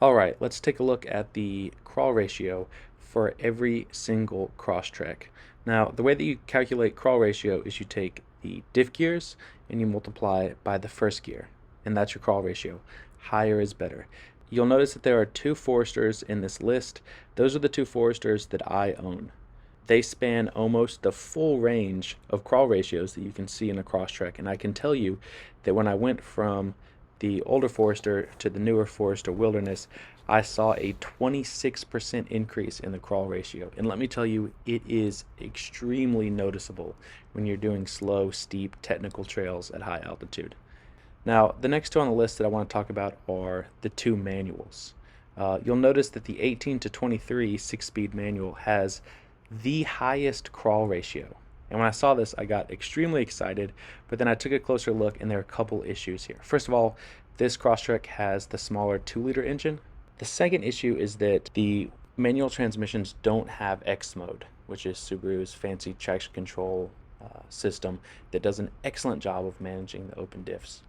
All right, let's take a look at the crawl ratio for every single Crosstrek. Now, the way that you calculate crawl ratio is you take the diff gears and you multiply it by the first gear, and that's your crawl ratio. Higher is better. You'll notice that there are two Foresters in this list. Those are the two Foresters that I own. They span almost the full range of crawl ratios that you can see in a Crosstrek, and I can tell you that when I went from the older Forester to the newer Forester Wilderness, I saw a 26% increase in the crawl ratio. And let me tell you, it is extremely noticeable when you're doing slow, steep, technical trails at high altitude. Now, the next two on the list that I want to talk about are the two manuals. You'll notice that the 18 to 23 six-speed manual has the highest crawl ratio. And when I saw this, I got extremely excited, but then I took a closer look and there are a couple issues here. First of all, this Crosstrek has the smaller 2-liter engine. The second issue is that the manual transmissions don't have X mode, which is Subaru's fancy traction control system that does an excellent job of managing the open diffs.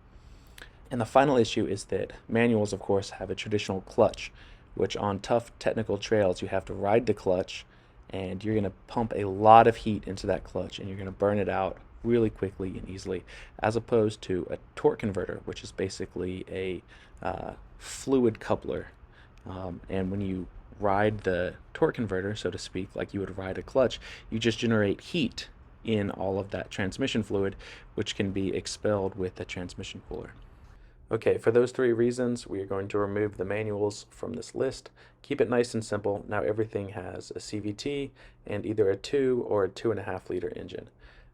And the final issue is that manuals, of course, have a traditional clutch, which on tough technical trails you have to ride the clutch, and you're going to pump a lot of heat into that clutch and you're going to burn it out really quickly and easily, as opposed to a torque converter, which is basically a fluid coupler. And when you ride the torque converter, so to speak, like you would ride a clutch, you just generate heat in all of that transmission fluid, which can be expelled with the transmission cooler. Okay, for those three reasons, we are going to remove the manuals from this list. Keep it nice and simple. Now everything has a CVT and either a 2 or a 2.5-liter engine.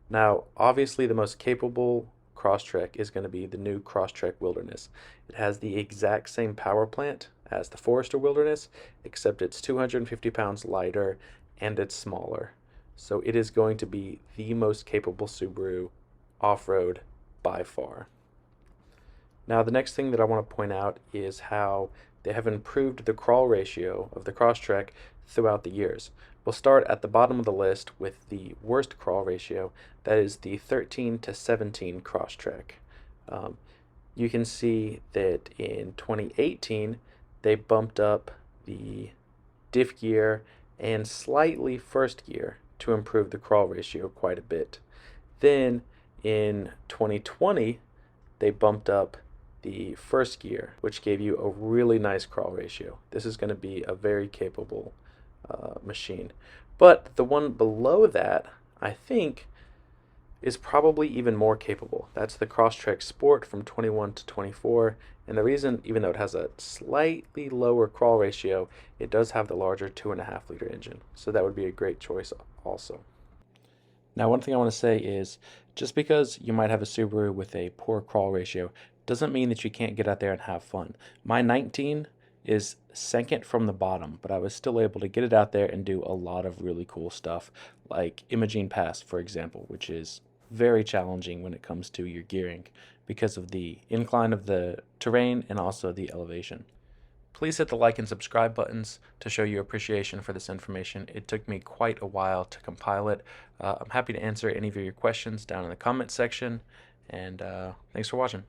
Now, obviously the most capable Crosstrek is going to be the new Crosstrek Wilderness. It has the exact same power plant as the Forester Wilderness, except it's 250 pounds lighter and it's smaller. So it is going to be the most capable Subaru off-road by far. Now, the next thing that I want to point out is how they have improved the crawl ratio of the Crosstrek throughout the years. We'll start at the bottom of the list with the worst crawl ratio, that is the 13 to 17 Crosstrek. You can see that in 2018, they bumped up the diff gear and slightly first gear to improve the crawl ratio quite a bit. Then in 2020, they bumped up the first gear, which gave you a really nice crawl ratio. This is going to be a very capable machine. But the one below that, I think, is probably even more capable. That's the Crosstrek Sport from 21 to 24. And the reason, even though it has a slightly lower crawl ratio, it does have the larger 2.5-liter engine. So that would be a great choice also. Now, one thing I want to say is just because you might have a Subaru with a poor crawl ratio doesn't mean that you can't get out there and have fun. My 19 is second from the bottom, but I was still able to get it out there and do a lot of really cool stuff, like Imogene Pass, for example, which is very challenging when it comes to your gearing because of the incline of the terrain and also the elevation. Please hit the like and subscribe buttons to show your appreciation for this information. It took me quite a while to compile it. I'm happy to answer any of your questions down in the comment section, and thanks for watching.